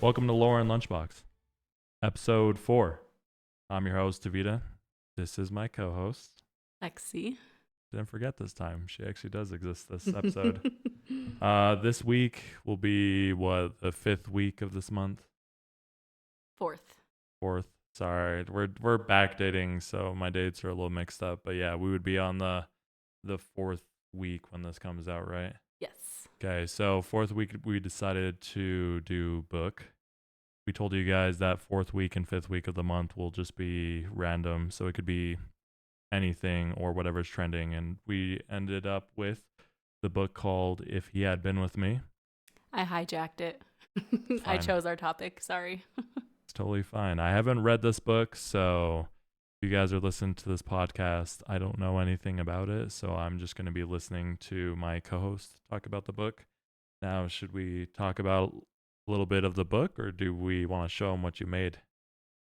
Welcome to Lauren Lunchbox, episode 4. I'm your host, Tavita. This is my co-host. Lexi. Didn't forget this time. She actually does exist this episode. This week will be, the 5th week of this month? Fourth. 4th. Sorry, we're backdating, so my dates are a little mixed up. But yeah, we would be on the 4th week when this comes out, right? Yes. Okay, so 4th week we decided to do book. We told you guys that 4th week and 5th week of the month will just be random, so it could be anything or whatever's trending. And we ended up with the book called If He Had Been With Me. I hijacked it. I chose our topic. Sorry. It's totally fine. I haven't read this book, so if you guys are listening to this podcast, I don't know anything about it, so I'm just going to be listening to my co-host talk about the book. Now, should we talk about a little bit of the book, or do we want to show them what you made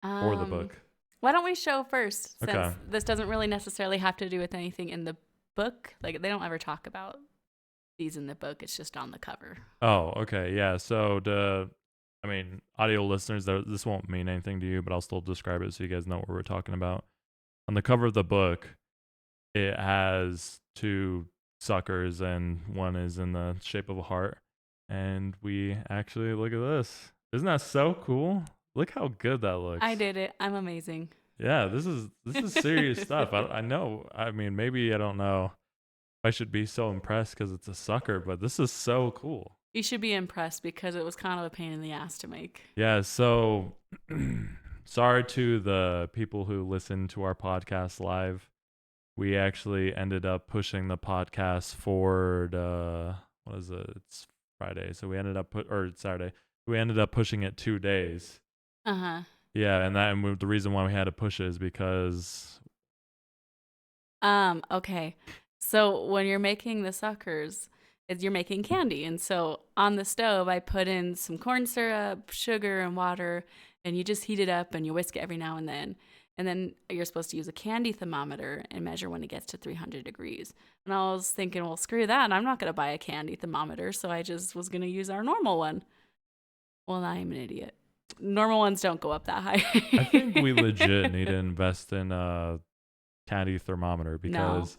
for the book? Why don't we show first, since Okay. this doesn't really necessarily have to do with anything in the book. Like, they don't ever talk about these in the book. It's just on the cover. Oh, okay. Yeah. So, audio listeners, this won't mean anything to you, but I'll still describe it so you guys know what we're talking about. On the cover of the book, it has two suckers, and one is in the shape of a heart. And we actually, look at this. Isn't that so cool? Look how good that looks. I did it. I'm amazing. Yeah, this is serious stuff. I know. I mean, maybe I don't know if I should be so impressed because it's a sucker, but this is so cool. You should be impressed because it was kind of a pain in the ass to make. Yeah, so sorry to the people who listen to our podcast live. We actually ended up pushing the podcast forward. What is it? It's Friday, so we ended up it's Saturday. We ended up pushing it 2 days. Yeah, and the reason why we had to push it is because. Okay. So when you're making the suckers, you're making candy. And so on the stove, I put in some corn syrup, sugar, and water, and you just heat it up and you whisk it every now and then. And then you're supposed to use a candy thermometer and measure when it gets to 300 degrees. And I was thinking, well, screw that. I'm not going to buy a candy thermometer. So I just was going to use our normal one. Well, I'm an idiot. Normal ones don't go up that high. I think we legit need to invest in a candy thermometer because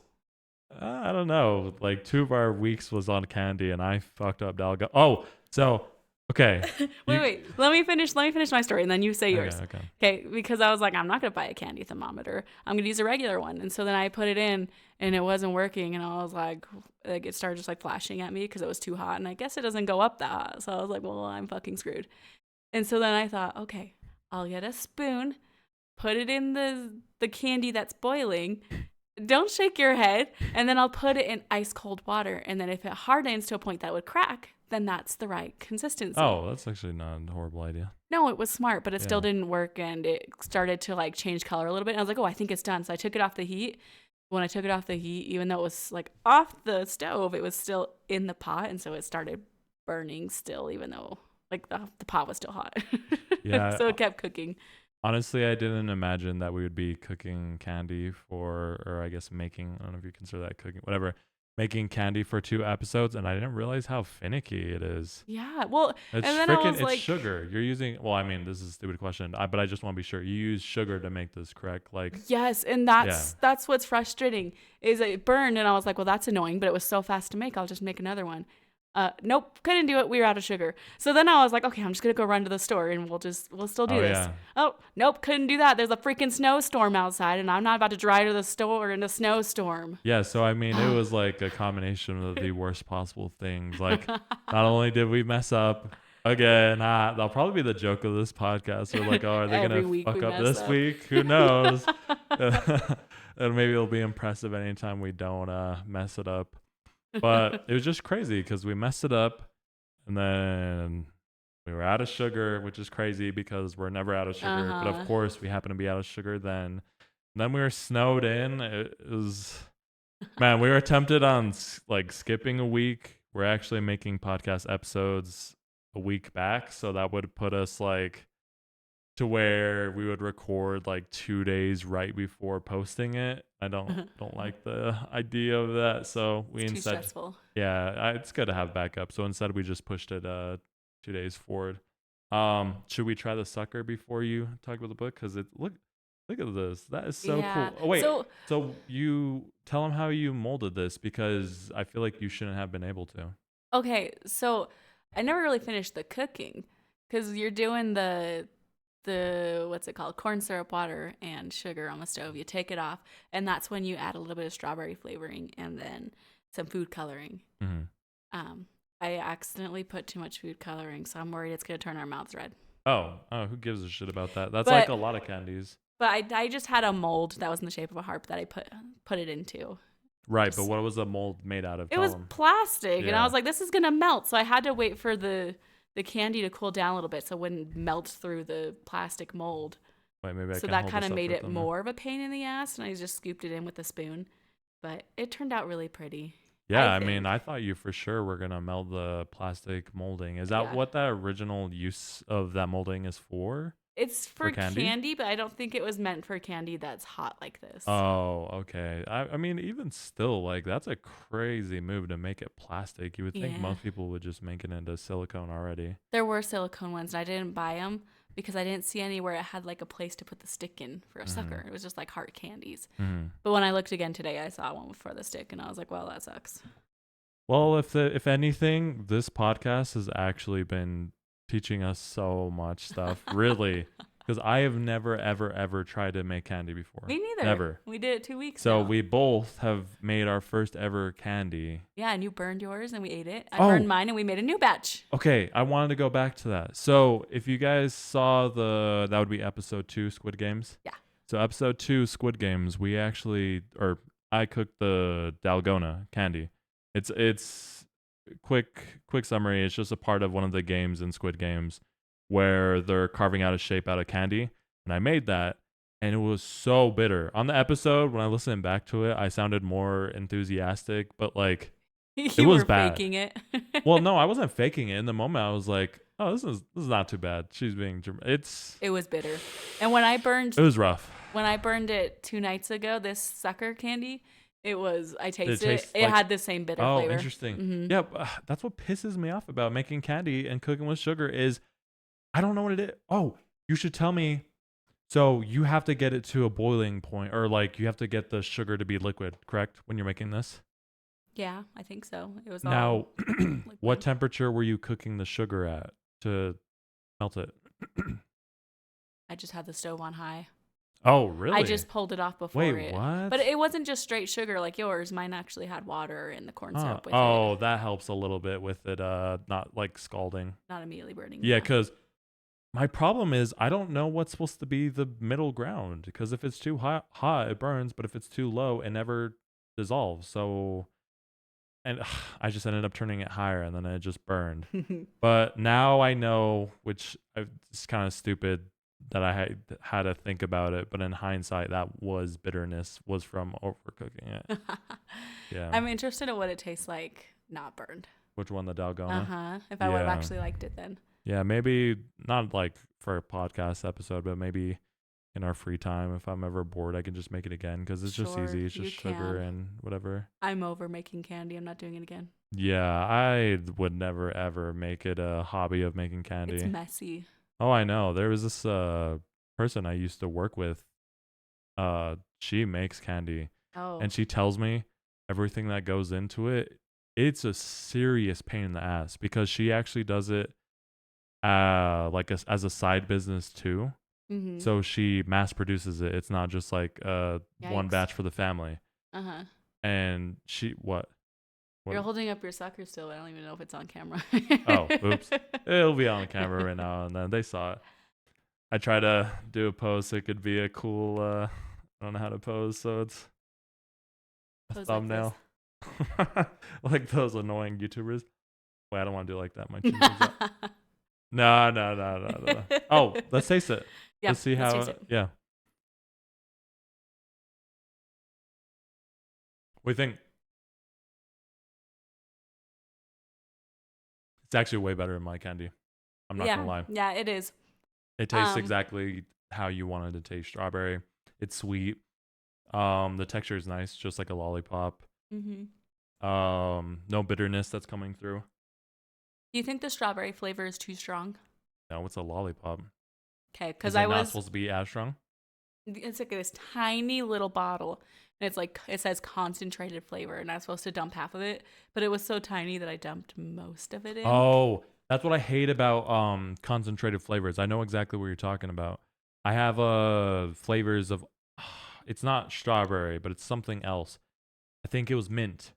I don't know. Like 2 of our weeks was on candy, and I fucked up. Okay. Wait. Let me finish my story, and then you say yours. Okay. Because I was like, I'm not gonna buy a candy thermometer. I'm gonna use a regular one. And so then I put it in, and it wasn't working. And I was like it started just like flashing at me because it was too hot. And I guess it doesn't go up that hot. So I was like, well, I'm fucking screwed. And so then I thought, okay, I'll get a spoon, put it in the candy that's boiling. Don't shake your head. And then I'll put it in ice cold water. And then if it hardens to a point that it would crack, then that's the right consistency. Oh, that's actually not a horrible idea. No, it was smart, but it still didn't work. And it started to like change color a little bit. And I was like, oh, I think it's done. So I took it off the heat. When I took it off the heat, even though it was like off the stove, it was still in the pot. And so it started burning still, even though like the pot was still hot. Yeah. So it kept cooking. Honestly, I didn't imagine that we would be cooking candy or I guess making, I don't know if you consider that cooking, whatever, making candy for 2 episodes, and I didn't realize how finicky it is. Yeah, well, It's and then freaking, I was it's sugar. You're using, well, I mean, this is a stupid question, but I just want to be sure. You use sugar to make this, correct? Like, yes, and that's what's frustrating, is it burned, and I was like, well, that's annoying, but it was so fast to make, I'll just make another one. Nope, couldn't do it. We were out of sugar. So then I was like, okay, I'm just gonna go run to the store and we'll still do this. Yeah. Oh, nope, couldn't do that. There's a freaking snowstorm outside and I'm not about to drive to the store in a snowstorm. Yeah, so I mean, it was like a combination of the worst possible things. Like, not only did we mess up again, that'll probably be the joke of this podcast. We're like, oh, are they gonna fuck up this week? Who knows? And maybe it'll be impressive anytime we don't mess it up. But it was just crazy because we messed it up, and then we were out of sugar, which is crazy because we're never out of sugar. But of course, we happen to be out of sugar then. And then we were snowed in. It was, man, we were tempted on like skipping a week. We're actually making podcast episodes a week back, so that would put us like to where we would record like 2 days right before posting it. I don't like the idea of that. So we it's instead, too stressful. yeah, it's good to have backup. So instead we just pushed it 2 days forward. Should we try the sucker before you talk about the book? Because look at this. That is so Yeah. cool. Oh wait, So so you tell them how you molded this because I feel like you shouldn't have been able to. okay, so I never really finished the cooking because you're doing the what's it called, corn syrup, water, and sugar on the stove. You take it off, and that's when you add a little bit of strawberry flavoring and then some food coloring. Mm-hmm. Um, I accidentally put too much food coloring, so I'm worried it's gonna turn our mouths red. Oh, who gives a shit about that? That's like But a lot of candies. but I just had a mold that was in the shape of a harp that I put it into. Right, but what was the mold made out of? It Tell was 'em. plastic, and I Yeah. was like, this is gonna melt. So I had to wait for the candy to cool down a little bit so it wouldn't melt through the plastic mold. Wait, maybe I So can that hold kind this of up made for it them. more of a pain in the ass, and I just scooped it in with a spoon. But it turned out really pretty. Yeah, I I mean, think. I thought you for sure were gonna meld the plastic molding. Is that Yeah. what that original use of that molding is for? It's For for candy? candy, but I don't think it was meant for candy that's hot like this. Oh, okay. I mean, even still, like that's a crazy move to make it plastic. You would think Yeah. most people would just make it into silicone already. There were silicone ones, and I didn't buy them because I didn't see anywhere it had like a place to put the stick in for a sucker. It was just like heart candies. Mm-hmm. But when I looked again today, I saw one for the stick, and I was like, well, that sucks. Well, if anything, this podcast has actually been teaching us so much stuff, really, because I have never ever tried to make candy before. Me neither. Never. We did it 2 weeks So ago. we both have made our first ever candy. Yeah, and you burned yours, and we ate it. I Oh. burned mine, and we made a new batch. Okay, I wanted to go back to that. So if you guys saw that would be episode 2, Squid Games. Yeah. So episode 2, Squid Games, I cooked the Dalgona candy. It's quick summary. It's just a part of one of the games in Squid Games where they're carving out a shape out of candy, and I made that, and it was so bitter. On the episode, when I listened back to it, I sounded more enthusiastic, but like You was were bad. faking it. well, no, I wasn't faking it. In the moment, I was like, "Oh, this is not too bad." She's being It was bitter. And when I it was rough. it 2 nights ago, this sucker candy, I tasted it. taste It like- had the same bitter Oh, flavor. interesting. Mhm. Yeah, that's what pisses me off about making candy and cooking with sugar is I don't know what it is. Oh, you should tell me. So you have to get it to a boiling point, or like you have to get the sugar to be liquid, correct? When you're making this. Yeah, I think so. It was Now, all liquid. what temperature were you cooking the sugar at to melt it? I just had the stove on high. Oh, really? I just pulled it off before Wait, it. what? But it wasn't just straight sugar like yours. Mine actually had water and the corn syrup with it. Oh, that helps a little bit with it not like scalding. Not immediately burning. Yeah, because my problem is I don't know what's supposed to be the middle ground. Because if it's too hot, it burns. But if it's too low, it never dissolves. So, and I just ended up turning it higher, and then it just burned. But now I know, it's kind of stupid that I had to think about it. But in hindsight, that was bitterness was from overcooking it. Yeah. I'm interested in what it tastes like not burned. Which one, the Dalgona? Uh-huh. If I would have Yeah. actually liked it then. Yeah, maybe not like for a podcast episode, but maybe in our free time, if I'm ever bored, I can just make it again because it's just Sure, easy. It's you just sugar can. and whatever. I'm over making candy. I'm not doing it again. Yeah, I would never ever make it a hobby of making candy. It's messy. Oh, I know. There was this person I used to work with. She makes candy, Oh. and she tells me everything that goes into it. It's a serious pain in the ass because she actually does it as a side business too. Mm-hmm. So she mass produces it. It's not just like one Yikes. batch for the family. Uh-huh. And she what? You're holding up your sucker still. I don't even know if it's on camera. Oh, oops. It'll be on camera right now, and then they saw it. I try to do a pose so it could be a cool. I don't know how to pose, so it's a Pose like thumbnail, like those annoying YouTubers. Wait, I don't want to do it like that. My chin comes out. No. Oh, let's taste it. Yep, Let's see how. taste it. Yeah. What do you think? It's actually way better than my candy. I'm not gonna lie. Yeah, it is. It tastes exactly how you wanted to taste strawberry. It's sweet. The texture is nice, just like a lollipop. Mm-hmm. No bitterness that's coming through. Do you think the strawberry flavor is too strong? No, what's a lollipop? Okay, Is because it I not was. supposed to be as strong? It's like this tiny little bottle, and it's like it says concentrated flavor, and I was supposed to dump half of it, but it was so tiny that I dumped most of it in. Oh, that's what I hate about concentrated flavors. I know exactly what you're talking about. I have flavors of it's not strawberry, but it's something else. I think it was mint.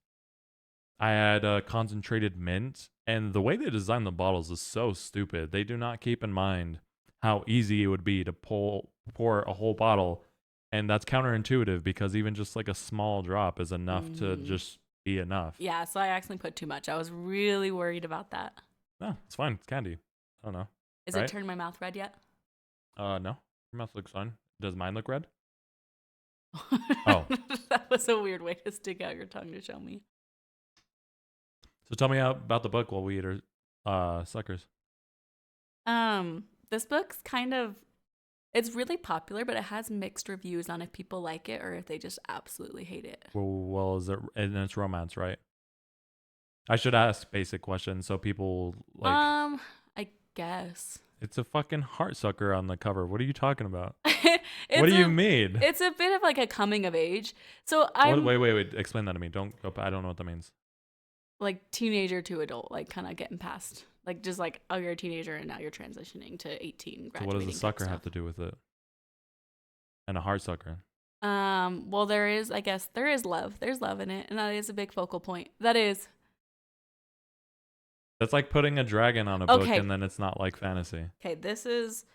I had concentrated mint, and the way they design the bottles is so stupid. They do not keep in mind how easy it would be to pour a whole bottle, and that's counterintuitive because even just like a small drop is enough to just be enough. Yeah, so I accidentally put too much. I was really worried about that. No, it's fine. It's candy. I don't know. Is it turned my mouth red yet? No. Your mouth looks fine. Does mine look red? Oh. That was a weird way to stick out your tongue to show me. So tell me about the book while we eat our suckers. This book's it's really popular, but it has mixed reviews on if people like it or if they just absolutely hate it. Well, is it? And it's romance, right? I should ask basic questions so people like. I guess. It's a fucking heart sucker on the cover. What are you talking about? What do you mean? It's a bit of like a coming of age. So Wait. Explain that to me. Don't go. I don't know what that means. Like teenager to adult, like kind of getting past, like just like, oh, you're a teenager and now you're transitioning to 18. So what does the sucker have to do with it? And a heart sucker. Well, there is love. There's love in it, and that is a big focal point. That's like putting a dragon on a book and then it's not like fantasy. Okay, this is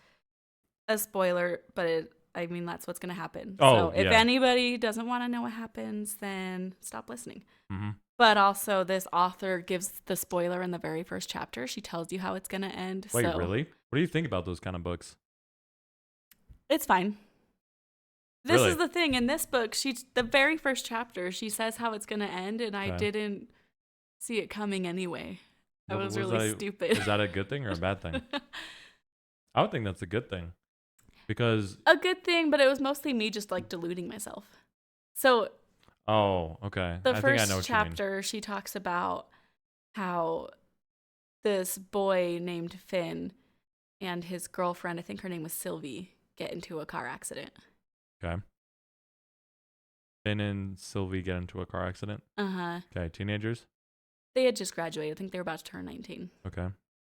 a spoiler, but that's what's going to happen. Oh, so if anybody doesn't want to know what happens, then stop listening. Mm-hmm. But also, this author gives the spoiler in the very first chapter. She tells you how it's going to end. Wait, really? What do you think about those kind of books? It's fine. This is the thing. In this book, the very first chapter, she says how it's going to end, and I didn't see it coming anyway. I was really stupid. Is that a good thing or a bad thing? I would think that's a good thing. Because a good thing, but it was mostly me just like deluding myself. So oh, okay. The first chapter, she talks about how this boy named Finn and his girlfriend, I think her name was Sylvie, get into a car accident. Okay. Finn and Sylvie get into a car accident? Uh-huh. Okay, teenagers? They had just graduated. I think they were about to turn 19. Okay.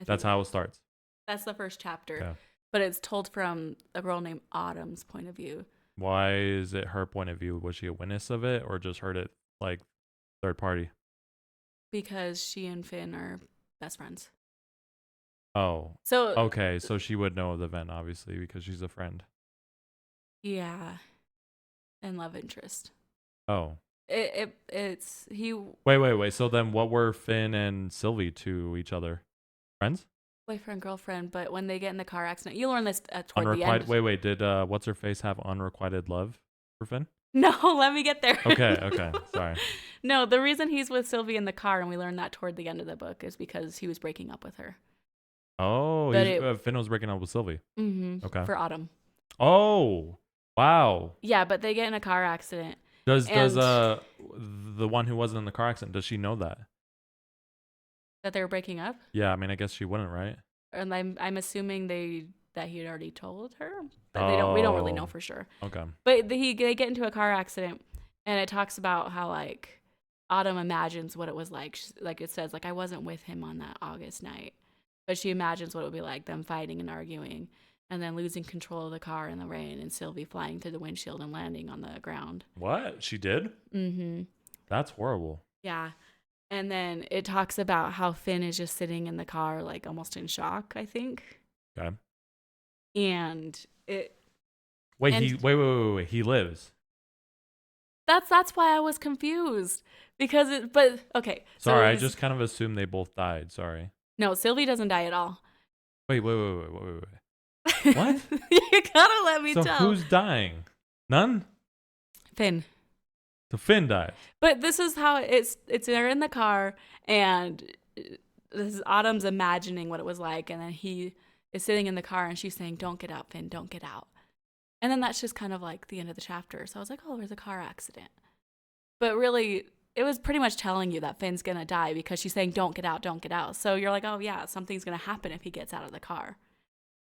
That's how it starts. That's the first chapter. Okay. But it's told from a girl named Autumn's point of view. Why is it her point of view? Was she a witness of it or just heard it like third party? Because she and Finn are best friends. Oh. So okay, so she would know of the event, obviously, because she's a friend. Yeah. And love interest. Oh. It's he. Wait. So then what were Finn and Sylvie to each other? Friends? Boyfriend, girlfriend, but when they get in the car accident, you learn this toward the end. Wait, did what's her face have unrequited love for Finn? No, let me get there. Okay, sorry. No, the reason he's with Sylvie in the car, and we learn that toward the end of the book, is because he was breaking up with her. Oh, Finn was breaking up with Sylvie. Mm-hmm. Okay. For Autumn. Oh, wow. Yeah, but they get in a car accident. Does the one who wasn't in the car accident, does she know that? That they were breaking up? Yeah, I mean, I guess she wouldn't, right? And I'm assuming that he had already told her, but we don't really know for sure. Okay. But they get into a car accident, and it talks about how like Autumn imagines what it was like. Like it says, like I wasn't with him on that August night, but she imagines what it would be like, them fighting and arguing, and then losing control of the car in the rain, and Sylvie flying through the windshield and landing on the ground. What? She did? Mm-hmm. That's horrible. Yeah. And then it talks about how Finn is just sitting in the car, like almost in shock, I think. Okay. And it. Wait. He lives. That's why I was confused but okay. Sorry, I just kind of assumed they both died. Sorry. No, Sylvie doesn't die at all. Wait. What? You gotta let me tell. So who's dying? None? Finn. So Finn died. But this is how it's they're in the car, and this is Autumn's imagining what it was like, and then he is sitting in the car, and she's saying, "Don't get out, Finn, don't get out." And then that's just kind of like the end of the chapter. So I was like, oh, there's a car accident. But really, it was pretty much telling you that Finn's gonna die because she's saying, don't get out, don't get out. So you're like, oh yeah, something's gonna happen if he gets out of the car.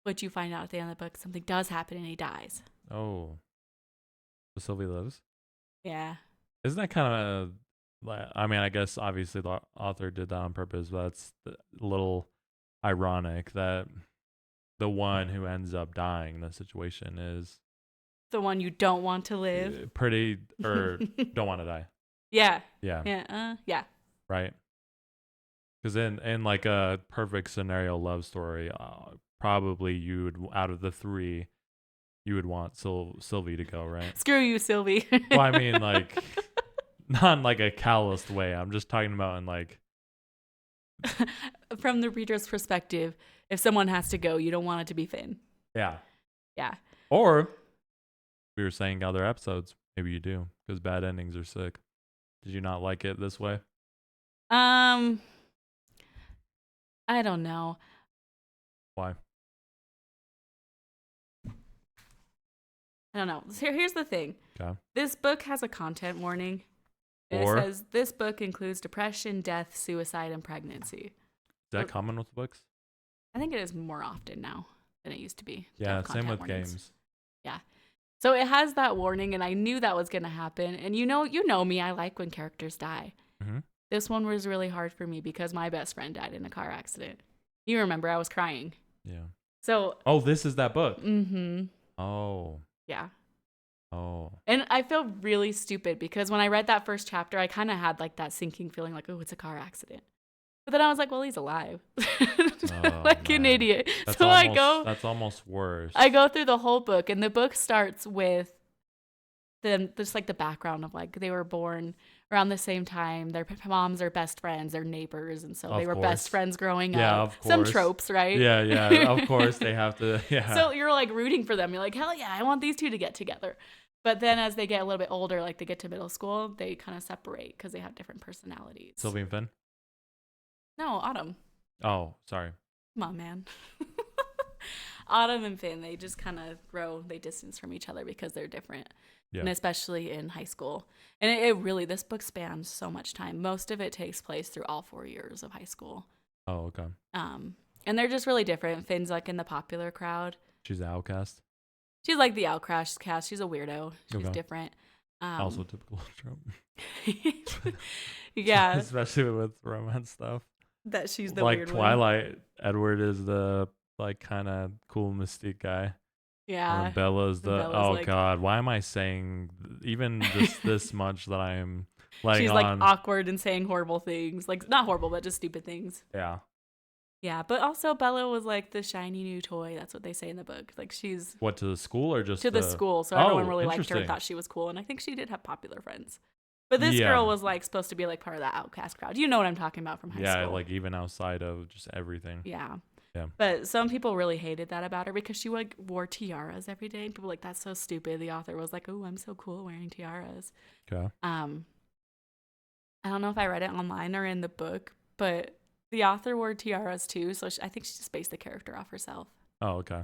But you find out at the end of the book something does happen and he dies. Oh. So Sylvie lives? Yeah. Isn't that kind of, I mean, I guess obviously the author did that on purpose, but it's a little ironic that the one who ends up dying in this situation is the one you don't want to live. Pretty, or don't want to die. Yeah. Yeah. Yeah. Yeah. Right. Because in like a perfect scenario love story, probably you would, out of the three, you would want Sylvie to go, right? Screw you, Sylvie. Well, I mean, like, not in like a calloused way. I'm just talking about in like. From the reader's perspective, if someone has to go, you don't want it to be Finn. Yeah. Yeah. Or we were saying other episodes, maybe you do, because bad endings are sick. Did you not like it this way? I don't know. Why? I don't know. Here's the thing. Okay. This book has a content warning. And it says this book includes depression, death, suicide, and pregnancy. Is that common with books? I think it is more often now than it used to be. Yeah, same with games. Yeah. So it has that warning, and I knew that was going to happen. And you know me, I like when characters die. Mm-hmm. This one was really hard for me because my best friend died in a car accident. You remember, I was crying. Yeah. So. Oh, this is that book. Mm-hmm. Oh. Yeah. Oh. And I feel really stupid because when I read that first chapter, I kind of had like that sinking feeling like, oh, it's a car accident. But then I was like, well, he's alive. Like an idiot. That's almost worse. I go through the whole book, and the book starts with just like the background of like they were born around the same time. Their moms are best friends, they're neighbors, and so they were best friends growing up. Yeah, of course. Some tropes, right? Yeah, of course they have to. Yeah. So you're like rooting for them. You're like, hell yeah, I want these two to get together. But then as they get a little bit older, like they get to middle school, they kind of separate because they have different personalities. Sylvie and Finn? No, Autumn. Oh, sorry. Come on, man. Autumn and Finn, they just kind of they distance from each other because they're different. Yeah. And especially in high school. And it really, this book spans so much time. Most of it takes place through all 4 years of high school. Oh, okay. And they're just really different. Finn's like in the popular crowd. She's an outcast? She's like the outcast. She's a weirdo. She's different. Also typical trope. Yeah. Especially with romance stuff. That she's the like weird Twilight, one. Edward is the like kind of cool mystique guy. Yeah. Bella's God, why am I saying even this much that I'm like she's like awkward and saying horrible things. Like not horrible, but just stupid things. Yeah. Yeah, but also Bella was like the shiny new toy. That's what they say in the book. Like she's what, to the school or just to the school. So everyone really liked her, thought she was cool, and I think she did have popular friends. But this girl was like supposed to be like part of that outcast crowd. You know what I'm talking about from high school. Yeah, like even outside of just everything. Yeah. Yeah. But some people really hated that about her because she like wore tiaras every day. And people were like, that's so stupid. The author was like, oh, I'm so cool wearing tiaras. Okay. I don't know if I read it online or in the book, but the author wore tiaras too. So I think she just based the character off herself. Oh, okay.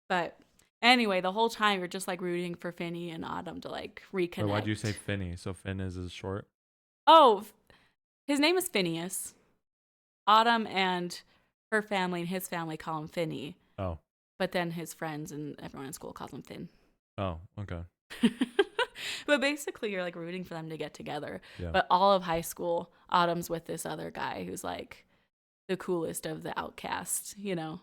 But anyway, the whole time you're just like rooting for Finny and Autumn to like reconnect. Wait, why'd you say Finny? So Finn is short? Oh, his name is Phineas. Autumn and her family and his family call him Finny. Oh. But then his friends and everyone in school calls him Finn. Oh, okay. But basically you're like rooting for them to get together. Yeah. But all of high school, Autumn's with this other guy who's like the coolest of the outcasts, you know?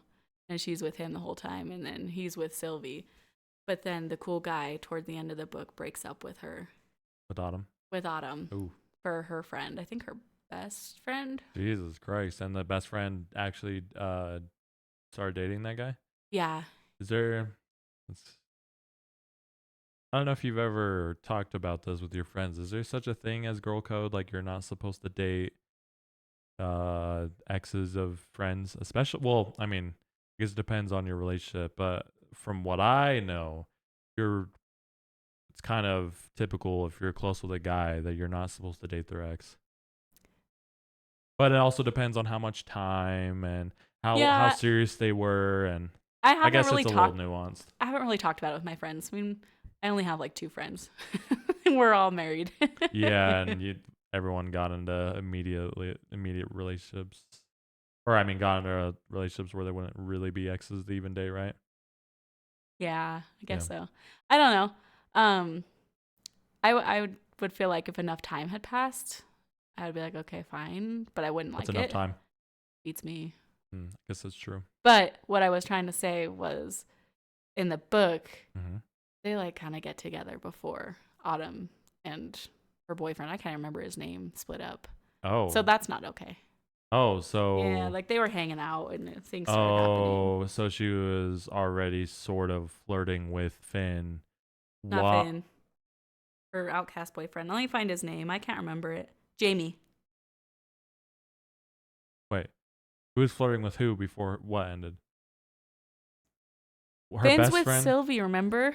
And she's with him the whole time. And then he's with Sylvie. But then the cool guy toward the end of the book breaks up with her. With Autumn? With Autumn. Ooh. For her friend. I think her best friend. Jesus Christ. And the best friend actually started dating that guy? Yeah. Is there... I don't know if you've ever talked about this with your friends. Is there such a thing as girl code? Like you're not supposed to date exes of friends? Especially... Well, I mean... I guess it depends on your relationship, but from what I know, it's kind of typical if you're close with a guy that you're not supposed to date their ex. But it also depends on how much time and how serious they were, and I guess really it's a little nuanced. I haven't really talked about it with my friends. I mean, I only have like 2 friends, and we're all married. Yeah, and everyone got into immediate relationships. Or I mean, got into relationships where they wouldn't really be exes to even date, right? Yeah, I Yeah. guess so. I don't know. Um, I would feel like if enough time had passed, I would be like, okay, fine, but I wouldn't What's like enough it. time? Beats me. I guess that's true. But what I was trying to say was in the book, Mm-hmm. they like kind of get together before Autumn and her boyfriend, I can't remember his name, split up. So Oh. that's not okay. Oh, Yeah, so like they were hanging out and things started happening. so she was already sort of flirting with Finn. Not What? Finn, her outcast boyfriend. Let me find his name. I can't remember it. Jamie. Wait. Who was flirting with who before what ended? Her Finn's best with friend? Sylvie, remember?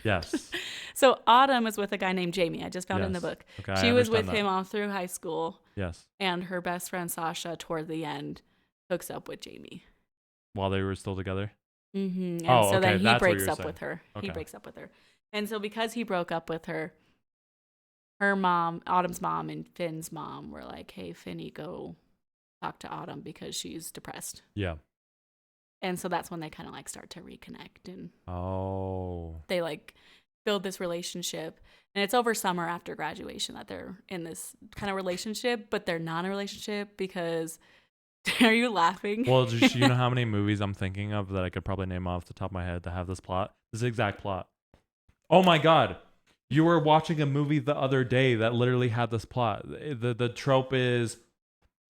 Yes. So Autumn is with a guy named Jamie. I just found it in the Yes. book. Okay, I She was understand with that. him all through high school, Yes. and her best friend Sasha, toward the end, hooks up with Jamie. While they were still together? And Oh, so okay. then he That's what breaks you're up saying. with her. Okay. He breaks up with her. And so because he broke up with her, her mom, Autumn's mom, and Finn's mom were like, hey, Finny, go talk to Autumn because she's depressed. Yeah. And so that's when they kind of like start to reconnect and Oh. they like build this relationship. And it's over summer after graduation that they're in this kind of relationship, but they're not in a relationship because are you laughing? Well, just you know how many movies I'm thinking of that I could probably name off the top of my head that have this plot? This exact plot. Oh my god. You were watching a movie the other day that literally had this plot. The trope is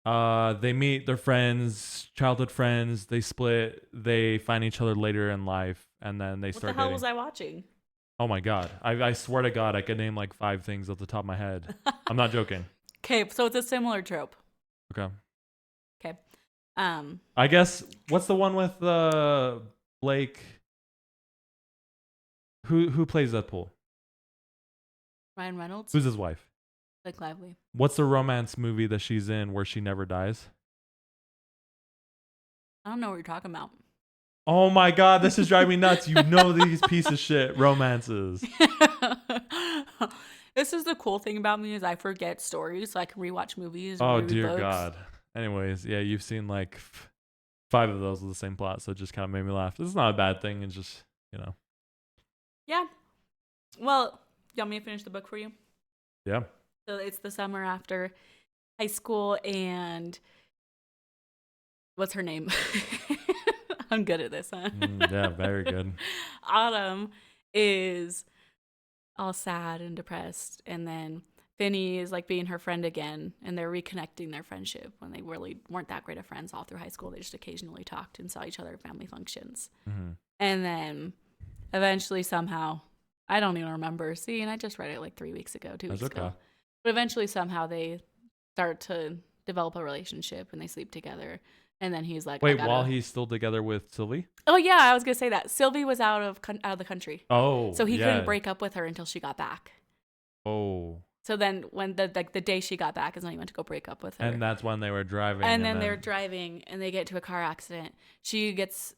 they meet their friends, childhood friends, they split, they find each other later in life, and then they What the start hell dating. was I watching? Oh my god. I swear to god I could name like 5 things off the top of my head. I'm not joking. Okay, so it's a similar trope. Okay. Okay. I guess what's the one with Blake? Who plays Deadpool? Ryan Reynolds, Who's his wife? Blake Lively. What's the romance movie that she's in where she never dies? I don't know what you're talking about. Oh my god, this is driving me nuts. You know these piece of shit romances. This is the cool thing about me is I forget stories, so I can rewatch movies. Oh read dear books. god. Anyways, yeah, you've seen like 5 of those with the same plot, so it just kind of made me laugh. This is not a bad thing. It's just, you know. Yeah. Well, you want me to finish the book for you? Yeah. So it's the summer after high school, and what's her name? I'm good at this, huh? Yeah, very good. Autumn is all sad and depressed, and then Finny is like being her friend again, and they're reconnecting their friendship when they really weren't that great of friends all through high school. They just occasionally talked and saw each other at family functions. Mm-hmm. And then eventually somehow, I don't even remember. See, and I just read it like 2 weeks ago. But eventually somehow they start to develop a relationship and they sleep together. And then he's like, wait, while he's still together with Sylvie? Oh yeah, I was gonna say that Sylvie was out of the country. Oh, so he couldn't break up with her until she got back. Oh. So then when the day she got back is when he went to go break up with her. And that's when they were driving. And then they're driving and they get to a car accident. She gets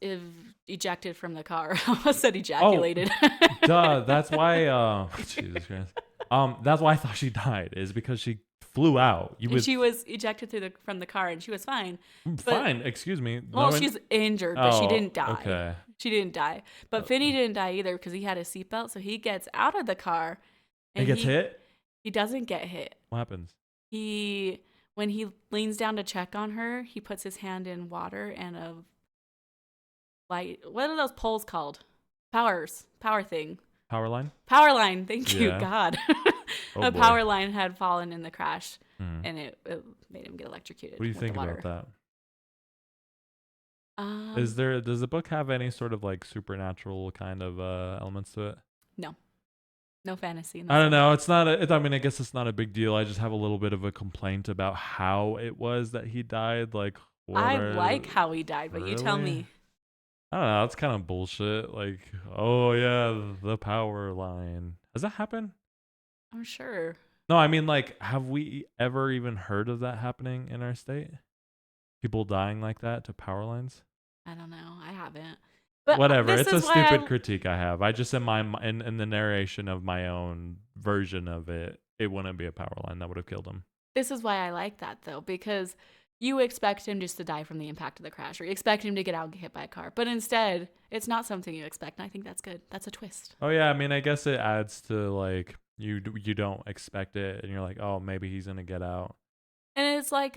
ejected from the car. I almost said ejaculated. Oh, duh. That's why. Jesus Christ. That's why I thought she died. Is because she flew out. She was ejected from the car and she was fine. Fine. Excuse me. Well, she's injured, but she didn't die. Okay. She didn't die. But Finny didn't die either because he had a seatbelt. So he gets out of the car. And he gets hit? He doesn't get hit. What happens? When he leans down to check on her, he puts his hand in water and a light. What are those poles called? Power thing. Power line? Power line. Thank you, Yeah. God. Oh, boy. Power line had fallen in the crash, Mm. and it made him get electrocuted. What do you with think the water. about that? Does the book have any sort of like supernatural kind of elements to it? No fantasy. I don't know. It's not. I mean, I guess it's not a big deal. I just have a little bit of a complaint about how it was that he died. Like, like how he died, but you tell me. I don't know. It's kind of bullshit. Like, oh yeah, the power line. Has that happened? I'm sure. No, I mean, like, have we ever even heard of that happening in our state? People dying like that to power lines? I don't know. I haven't. But whatever. It's a stupid critique I have. I just in the narration of my own version of it, it wouldn't be a power line that would have killed him. This is why I like that though, because you expect him just to die from the impact of the crash, or you expect him to get out and get hit by a car. But instead, it's not something you expect. And I think that's good. That's a twist. Oh yeah, I mean, I guess it adds to like you don't expect it, and you're like, oh, maybe he's gonna get out. And it's like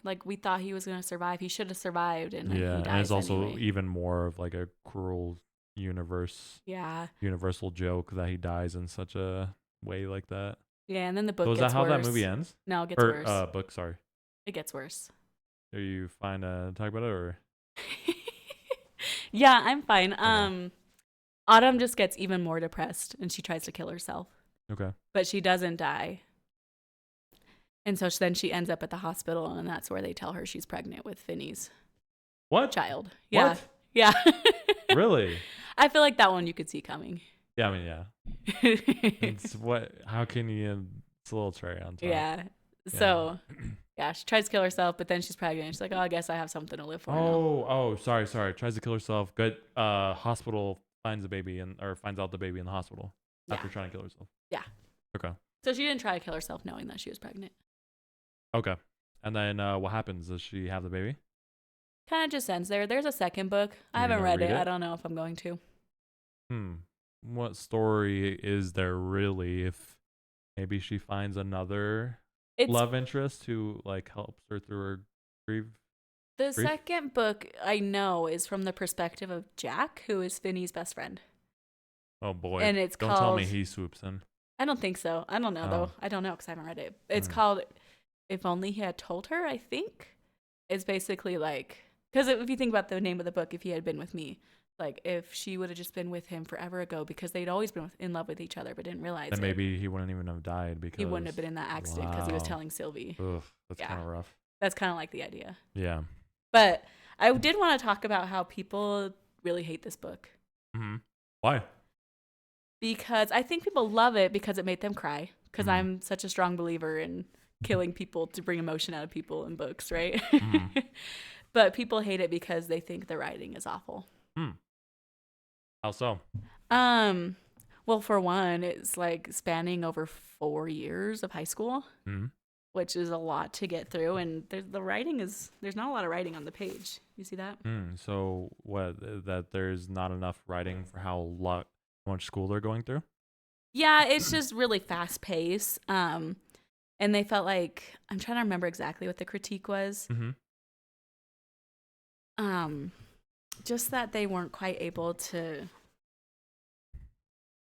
like we thought he was gonna survive. He should have survived, and he dies and it's also anyway. even more of like a cruel universal joke that he dies in such a way like that. Yeah, and then the book So is gets that how worse. that movie ends? No, it gets worse. Book, sorry. It gets worse. Are you fine to talk about it, or? Yeah, I'm fine. Okay. Autumn just gets even more depressed, and she tries to kill herself. Okay. But she doesn't die. And so then she ends up at the hospital, and that's where they tell her she's pregnant with Finney's child. Yeah. What? Yeah. Really? I feel like that one you could see coming. Yeah, I mean, yeah. It's what? How can you? It's a little cherry on top. Yeah. So, yeah, she tries to kill herself, but then she's pregnant. She's like, "Oh, I guess I have something to live for." Sorry. Tries to kill herself. Good. Hospital finds out the baby in the hospital after trying to kill herself. Yeah. Okay. So she didn't try to kill herself knowing that she was pregnant. Okay. And then what happens? Does she have the baby? Kind of just ends there. There's a second book. I haven't read it. I don't know if I'm going to. What story is there really if maybe she finds another love interest who like helps her through her grief? The second book I know is from the perspective of Jack, who is Finney's best friend. Oh boy. And it's Don't called... tell me he swoops in. I don't think so. I don't know though. I don't know because I haven't read it. It's called If Only He Had Told Her, I think. It's basically like, because if you think about the name of the book, If He Had Been With Me, like if she would have just been with him forever ago because they'd always been in love with each other but didn't realize then maybe he wouldn't even have died because he wouldn't have been in that accident because he was telling Sylvie. Ugh, that's kind of rough. That's kind of like the idea. Yeah. But I did want to talk about how people really hate this book. Mm-hmm. Why? Because I think people love it because it made them cry. Because I'm such a strong believer in killing people to bring emotion out of people in books, right? But people hate it because they think the writing is awful. How so? Well, for one, it's like spanning over 4 years of high school, which is a lot to get through. And there's not a lot of writing on the page. You see that? So what? That there's not enough writing for how much school they're going through? Yeah, it's just really fast paced. And they felt like, I'm trying to remember exactly what the critique was. Just that they weren't quite able to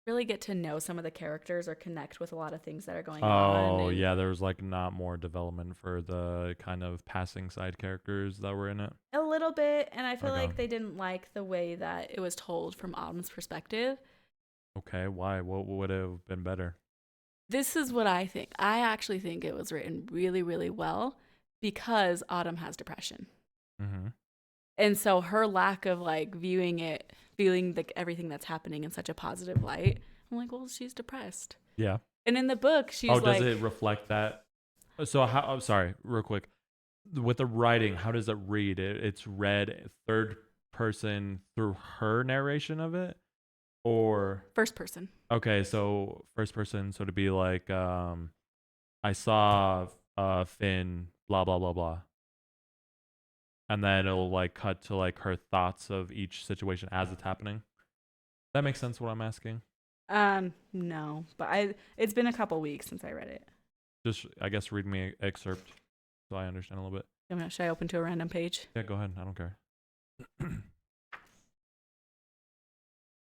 really get to know some of the characters or connect with a lot of things that are going on. Oh, yeah, there was like not more development for the kind of passing side characters that were in it. A little bit, and I feel like they didn't like the way that it was told from Autumn's perspective. Okay, why? What would have been better? This is what I think. I actually think it was written really, really well because Autumn has depression. And so her lack of like feeling like everything that's happening in such a positive light, I'm like, well, she's depressed. Yeah. And in the book, she's like... does it reflect that? So I'm sorry, real quick. With the writing, how does it read? It's read third person through her narration of it? Or... First person. Okay, so first person, so to be like, I saw Finn, blah, blah, blah, blah. And then it'll like cut to like her thoughts of each situation as it's happening. That makes sense what I'm asking? No, but it's been a couple weeks since I read it. Just, I guess, read me an excerpt so I understand a little bit. Should I open to a random page? Yeah, go ahead. I don't care.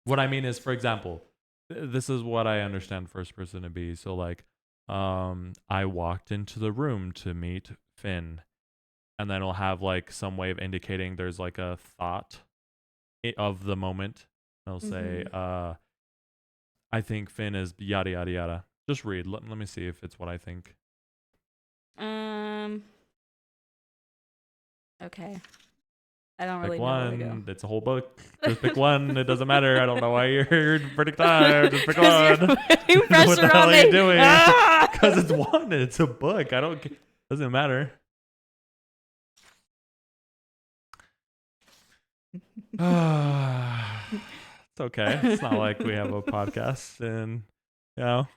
What I mean is, for example, this is what I understand first person to be. So like, I walked into the room to meet Finn. And then it'll have like some way of indicating there's like a thought of the moment. It'll say, I think Finn is yada, yada, yada. Just read. Let me see if it's what I think. Okay. I don't really know where to go. It's a whole book. Just pick one. It doesn't matter. I don't know why you're pretty tired. Just pick one. What the hell are you doing? Because it's one. It's a book. Doesn't matter. It's okay. It's not like we have a podcast and, you know.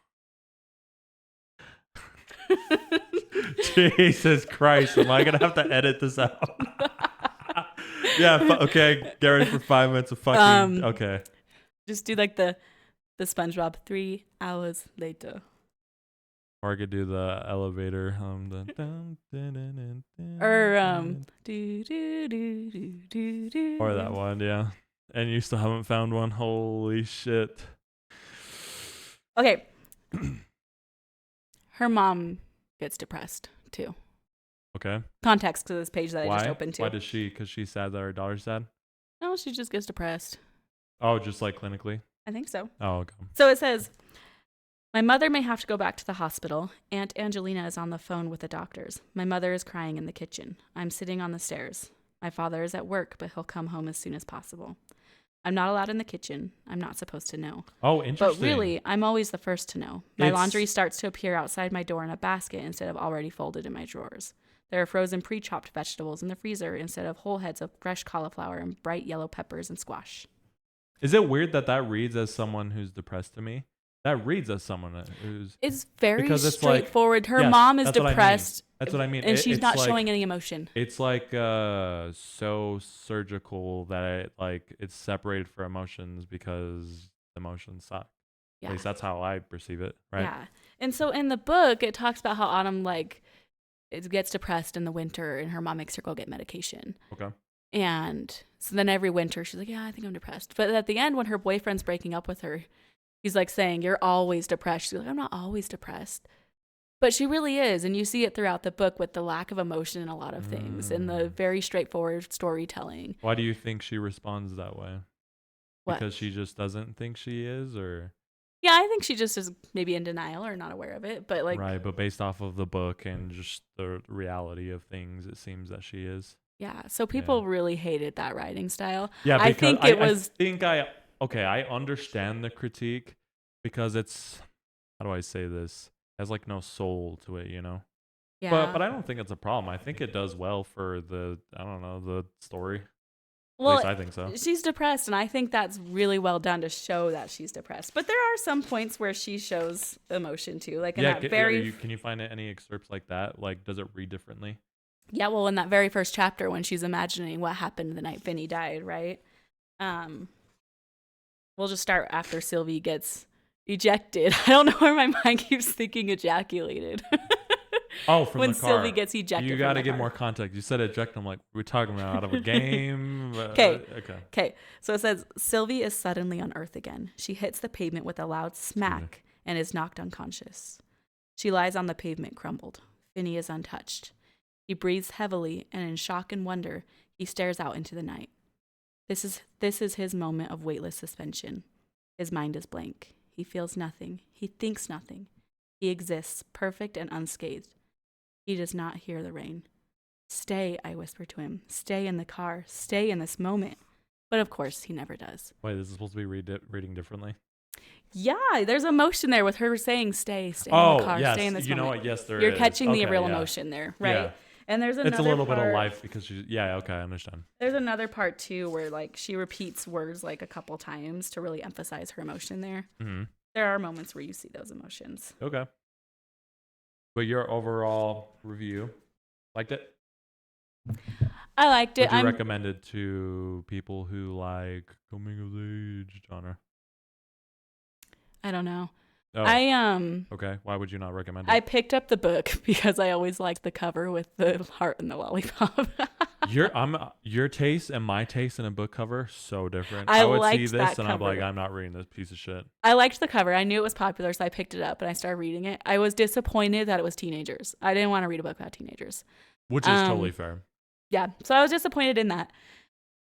Jesus Christ. Am I going to have to edit this out? Yeah. Okay. Get ready for 5 minutes of fucking. Okay. Just do like the SpongeBob 3 hours later. Or I could do the elevator. Or Or that one, yeah. And you still haven't found one. Holy shit. Okay. Her mom gets depressed too. Okay. Context to this page that I just opened to. Why does she? Because she's sad that her daughter's sad? No, she just gets depressed. Oh, just like clinically? I think so. Oh, okay. So it says, my mother may have to go back to the hospital. Aunt Angelina is on the phone with the doctors. My mother is crying in the kitchen. I'm sitting on the stairs. My father is at work, but he'll come home as soon as possible. I'm not allowed in the kitchen. I'm not supposed to know. Oh, interesting. But really, I'm always the first to know. My laundry starts to appear outside my door in a basket instead of already folded in my drawers. There are frozen pre-chopped vegetables in the freezer instead of whole heads of fresh cauliflower and bright yellow peppers and squash. Is it weird that reads as someone who's depressed to me? That reads as someone who's... It's very straightforward. Her mom is depressed. That's what I mean. And she's not showing any emotion. It's like so surgical that it's separated for emotions because emotions suck. Yeah. At least that's how I perceive it, right? Yeah. And so in the book, it talks about how Autumn it gets depressed in the winter and her mom makes her go get medication. Okay. And so then every winter she's like, yeah, I think I'm depressed. But at the end, when her boyfriend's breaking up with her, he's like saying, you're always depressed. She's like, I'm not always depressed. But she really is. And you see it throughout the book with the lack of emotion in a lot of things and the very straightforward storytelling. Why do you think she responds that way? What? Because she just doesn't think she is, or? Yeah, I think she just is maybe in denial or not aware of it. But right, but based off of the book and just the reality of things, it seems that she is. Yeah, so people really hated that writing style. Yeah, I think it was... I understand the critique because it's, how do I say this? It has no soul to it, you know? Yeah. But I don't think it's a problem. I think it does well for the story. Well, at least I think so. She's depressed, and I think that's really well done to show that she's depressed. But there are some points where she shows emotion too. Can you find any excerpts like that? Does it read differently? Yeah, well, in that very first chapter when she's imagining what happened the night Vinny died, right? We'll just start after Sylvie gets ejected. I don't know where my mind keeps thinking ejaculated. Oh, from when the car. Sylvie gets ejected. You got to give more context. You said eject. I'm like, we're talking about out of a game. Okay. So it says, Sylvie is suddenly on Earth again. She hits the pavement with a loud smack and is knocked unconscious. She lies on the pavement, crumbled. Finny is untouched. He breathes heavily, and in shock and wonder, he stares out into the night. This is his moment of weightless suspension. His mind is blank. He feels nothing. He thinks nothing. He exists, perfect and unscathed. He does not hear the rain. Stay, I whisper to him. Stay in the car. Stay in this moment. But of course, he never does. Wait, this is supposed to be reading differently? Yeah, there's emotion there with her saying stay in the car, yes. stay in this moment. You know what? Yes, there is. You're catching the real emotion there, right? Yeah. And there's another It's a little part, bit of life because she's... Yeah, okay, I understand. There's another part, too, where, she repeats words, a couple times to really emphasize her emotion there. Mm-hmm. There are moments where you see those emotions. Okay. But your overall review, liked it? I liked it. Would you recommend it to people who like coming of age genre? I don't know. Oh. Okay. Why would you not recommend it? I picked up the book because I always liked the cover with the heart and the lollipop. Your taste and my taste in a book cover so different. I would see this and I'm like, I'm not reading this piece of shit. I liked the cover. I knew it was popular, so I picked it up and I started reading it. I was disappointed that it was teenagers. I didn't want to read a book about teenagers, which is totally fair. Yeah, so I was disappointed in that.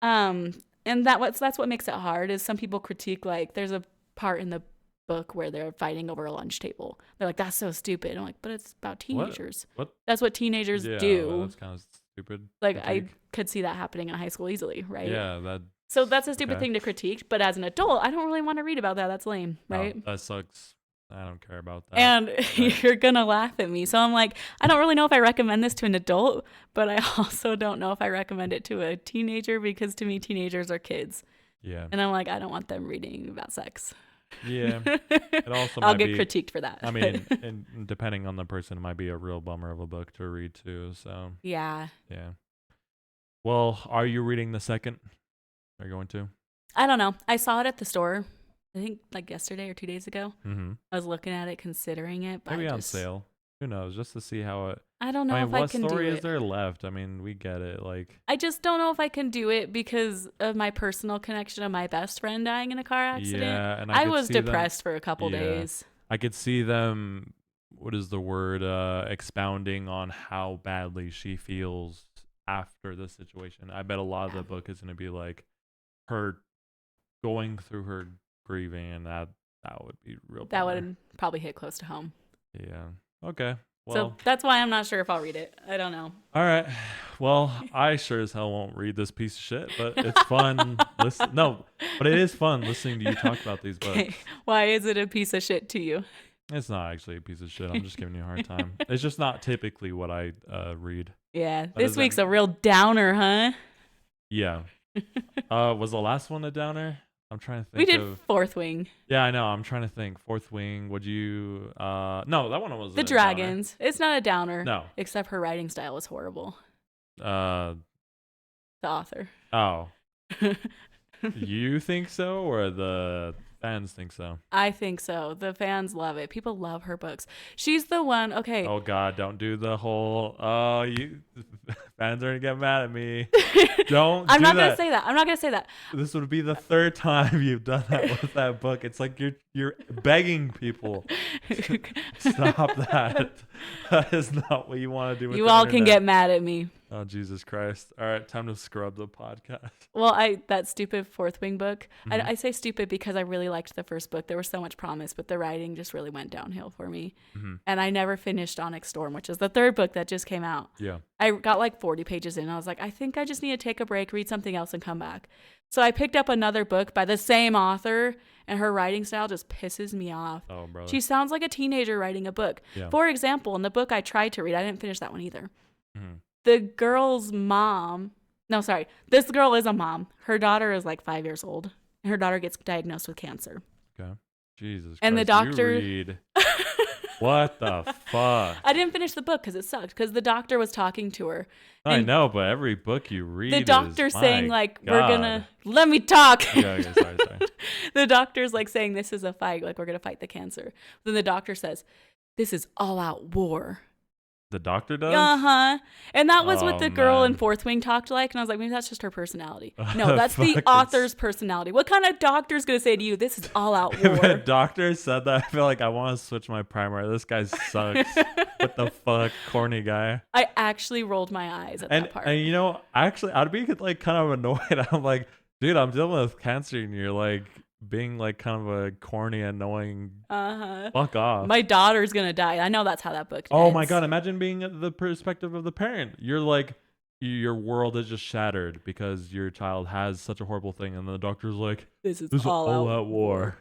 And that's what makes it hard. Is some people critique there's a part in the book where they're fighting over a lunch table. They're like, that's so stupid. I'm like, but it's about teenagers. What? That's what teenagers do. Well, that's kind of stupid. I could see that happening in high school easily, right? Yeah, so that's a stupid thing to critique, but as an adult, I don't really want to read about that. That's lame, right? No, that sucks. I don't care about that. And you're gonna laugh at me. So I'm like, I don't really know if I recommend this to an adult, but I also don't know if I recommend it to a teenager because to me, teenagers are kids. Yeah. And I'm like, I don't want them reading about sex. Yeah. It also I'll might get be critiqued for that. I mean, and depending on the person, it might be a real bummer of a book to read too. So Yeah. yeah. Well, are you reading the second? Are you going to? I don't know. I saw it at the store. I think like yesterday or 2 days ago. Mm-hmm. I was looking at it, considering it, but Maybe on sale. Who knows? Just to see how it. I don't know I mean, if I what can do story is it. there left? I mean, we get it. Like, I just don't know if I can do it because of my personal connection of my best friend dying in a car accident. yeah, and I could was see depressed for a couple Yeah. days. I could see them. What is the word? Expounding on how badly she feels after the situation. I bet a lot of the book is going to be like her going through her grieving, and that would be real. That bummer. would probably hit close to home. Yeah. Okay. Well, so that's why I'm not sure if I'll read it. I don't know. All right. Well, I sure as hell won't read this piece of shit, but it's fun. But it is fun listening to you talk about these books. Why is it a piece of shit to you? It's not actually a piece of shit. I'm just giving you a hard time. It's just not typically what I read. Yeah. This week's a real downer, huh? Yeah. Was the last one a downer? I'm trying to think. We did Fourth Wing. Yeah, I know. I'm trying to think. Fourth Wing. Would you? No, that one was The Dragons. Downer. It's not a downer. No. Except her writing style was horrible. The author. Oh. You think so, or the fans think so? I think so. The fans love it. People love her books. She's the one. Okay. Oh God! Don't do the whole. Oh, you fans are gonna get mad at me. Don't. I'm not gonna say that. I'm not gonna say that. This would be the third time you've done that with that book. It's like you're begging people. Stop that. That is not what you want to do with you all internet. Can get mad at me. Oh, Jesus Christ. All right, time to scrub the podcast. Well, that stupid Fourth Wing book, I say stupid because I really liked the first book. There was so much promise, but the writing just really went downhill for me. And I never finished Onyx Storm, which is the third book that just came out. Yeah. I got like 40 pages in. And I was like, I think I just need to take a break, read something else, and come back. So I picked up another book by the same author, and her writing style just pisses me off. Oh, brother. She sounds like a teenager writing a book. Yeah. For example, in the book I tried to read, I didn't finish that one either. The girl's mom, this girl is a mom. Her daughter is like 5 years old. And her daughter gets diagnosed with cancer. Okay. Jesus and Christ. The doctor. You read. What the fuck? I didn't finish the book because it sucked. Because the doctor was talking to her. I know, but every book you read, the doctor's saying like, God. we're gonna let me talk. Okay, sorry. The doctor's like saying this is a fight, like we're gonna fight the cancer. Then the doctor says, "This is all out war." The doctor does? Uh-huh. And that was what the girl in Fourth Wing talked like. And I was like, maybe that's just her personality. No, that's the author's personality. What kind of doctor's going to say to you, this is all out war? If a doctor said that, I feel like I want to switch my primer. This guy sucks. What the fuck? Corny guy. I actually rolled my eyes at that part. And you know, actually, I'd be like kind of annoyed. I'm like, dude, I'm dealing with cancer and you're like being like kind of a corny, annoying fuck off. My daughter's gonna die. I know that's how that book Oh ends. my God, imagine being the perspective of the parent. You're like, your world is just shattered because your child has such a horrible thing, and the doctor's like, this is all out war.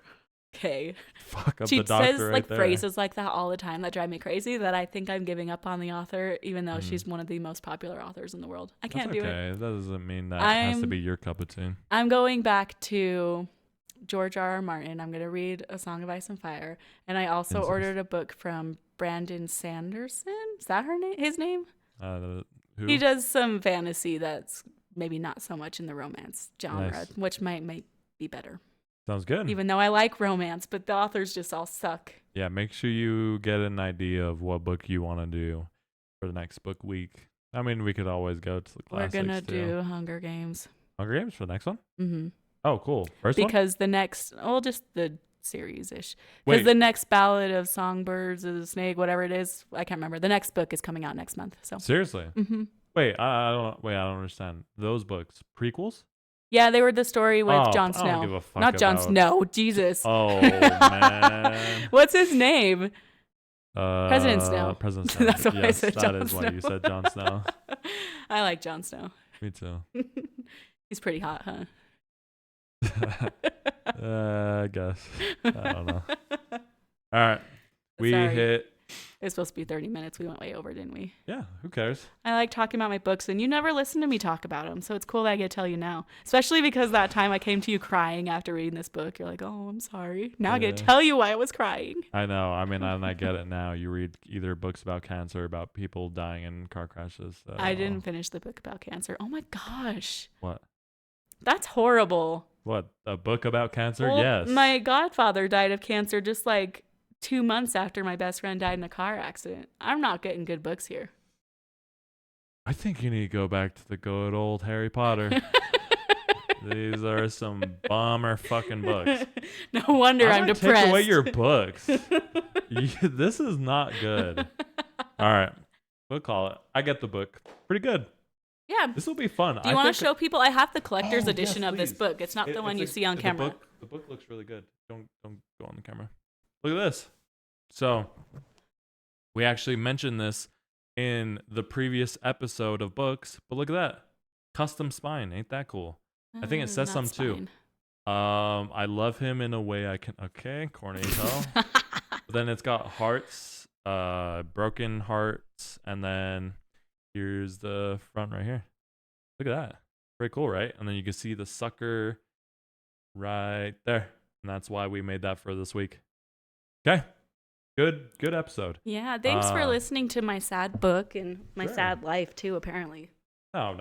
Okay. Fuck up she the doctor says right like there. phrases like that all the time that drive me crazy, that I think I'm giving up on the author, even though she's one of the most popular authors in the world. I can't do it. Okay, that doesn't mean that has to be your cup of tea. I'm going back to George R.R. Martin. I'm going to read A Song of Ice and Fire. And I also ordered a book from Brandon Sanderson. Is that his name? Who? He does some fantasy that's maybe not so much in the romance genre, which might be better. Sounds good. Even though I like romance, but the authors just all suck. Yeah, make sure you get an idea of what book you want to do for the next book week. I mean, we could always go to the classics. We're going to do Hunger Games. Hunger Games for the next one? Mm-hmm. Oh, cool. First one? Because the next, just the series-ish. Because the next Ballad of Songbirds or the Snake, whatever it is, I can't remember. The next book is coming out next month. So seriously? Mm-hmm. Wait, I don't understand. Those books, prequels? Yeah, they were the story with Jon Snow. I don't give a fuck Not Jon Snow, Jesus. Oh, man. What's his name? President Snow. President Snow. That's why I said Jon Snow. That is why you said Jon Snow. I like Jon Snow. Me too. He's pretty hot, huh? I guess. I don't know. All right. We hit It was supposed to be 30 minutes. We went way over, didn't we? Yeah, who cares? I like talking about my books, and you never listen to me talk about them, so it's cool that I get to tell you now. Especially because that time I came to you crying after reading this book. You're like, oh, I'm sorry. Now I get to tell you why I was crying. I know. I mean, and I get it now. You read either books about cancer or about people dying in car crashes. So. I didn't finish the book about cancer. Oh, my gosh. What? That's horrible. What? A book about cancer? Well, yes. My godfather died of cancer just like 2 months after my best friend died in a car accident. I'm not getting good books here. I think you need to go back to the good old Harry Potter. These are some bomber fucking books. No wonder I'm depressed. Take away your books. This is not good. All right. We'll call it. I get the book. Pretty good. Yeah. This will be fun. Do you want to show people? I have the collector's edition of this book. It's not the one you see on camera. The book looks really good. Don't go on the camera. Look at this. So, we actually mentioned this in the previous episode of books, but look at that. Custom spine. Ain't that cool? I think it says some too. I love him in a way I can. Okay, corny as hell. Then it's got hearts, broken hearts, and then here's the front right here. Look at that. Pretty cool, right? And then you can see the sucker right there. And that's why we made that for this week. Okay. Good episode. Yeah, thanks for listening to my sad book and my sad life too, apparently. No.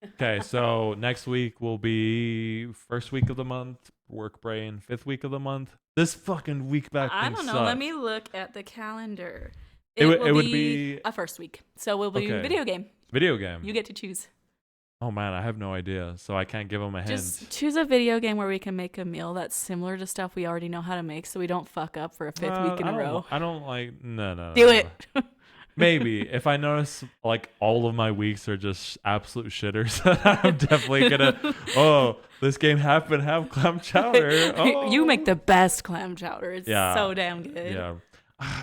Okay, so next week will be first week of the month, work brain, 5th week of the month. This fucking week back thing I don't know. sucks. Let me look at the calendar. It would be a first week. So we'll be video game. Video game. You get to choose. Oh man, I have no idea, so I can't give them a hint. Just choose a video game where we can make a meal that's similar to stuff we already know how to make, so we don't fuck up for a 5th week in a row. I don't like. No. Do it. Maybe if I notice like all of my weeks are just absolute shitters, I'm definitely gonna. Oh, this game happened. Have clam chowder. Oh. You make the best clam chowder. It's so damn good. Yeah.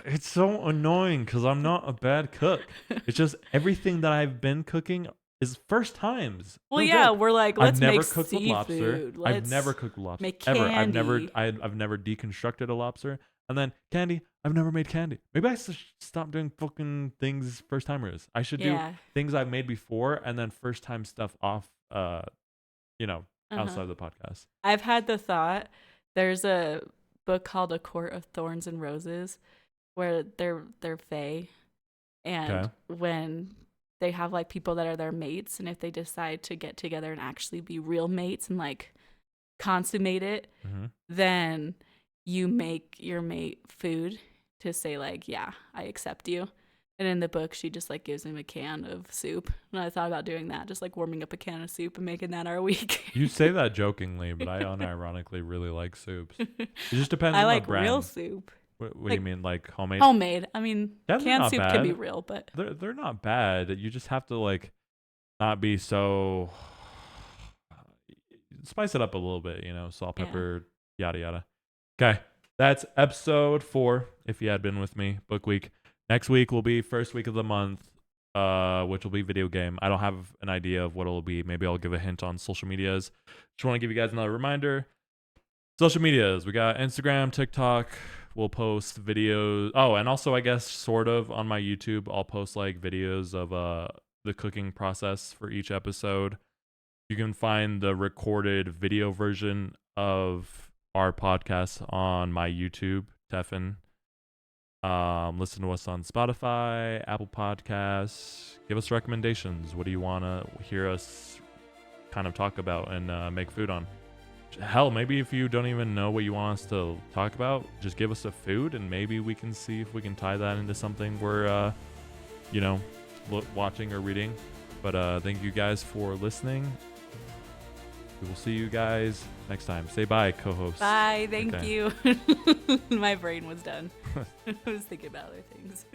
It's so annoying because I'm not a bad cook. It's just everything that I've been cooking is first times. Well, yeah, we're like, let's make cooked seafood. With lobster. I've never cooked with lobster. Make candy. Ever. I've never deconstructed a lobster. And then candy. I've never made candy. Maybe I should stop doing fucking things first timers. I should do things I've made before and then first time stuff off. Outside the podcast. I've had the thought. There's a book called A Court of Thorns and Roses, where they're fae, and when they have like people that are their mates, and if they decide to get together and actually be real mates and like consummate it, then you make your mate food to say like, yeah, I accept you. And in the book, she just like gives him a can of soup. And I thought about doing that, just like warming up a can of soup and making that our week. You say that jokingly, but I unironically really like soups. It just depends on the brand. I like real soup. What do you mean, like homemade? Homemade. I mean, canned soup bad. can be real, but they're not bad. You just have to like not be so spice it up a little bit, salt, pepper, yada yada. Okay, that's episode 4. If you had been with me, book week. Next week will be first week of the month, which will be video game. I don't have an idea of what it'll be. Maybe I'll give a hint on social medias. Just want to give you guys another reminder. Social medias. We got Instagram, TikTok. We'll post videos. Oh, and also I guess sort of on my YouTube, I'll post like videos of the cooking process for each episode. You can find the recorded video version of our podcast on my YouTube, Teffin. Listen to us on Spotify, Apple Podcasts. Give us recommendations. What do you want to hear us kind of talk about and make food on? Hell, maybe if you don't even know what you want us to talk about, just give us a food and maybe we can see if we can tie that into something we're, watching or reading. But thank you guys for listening. We will see you guys next time. Say bye, co-host. Bye. Thank you. My brain was done. I was thinking about other things.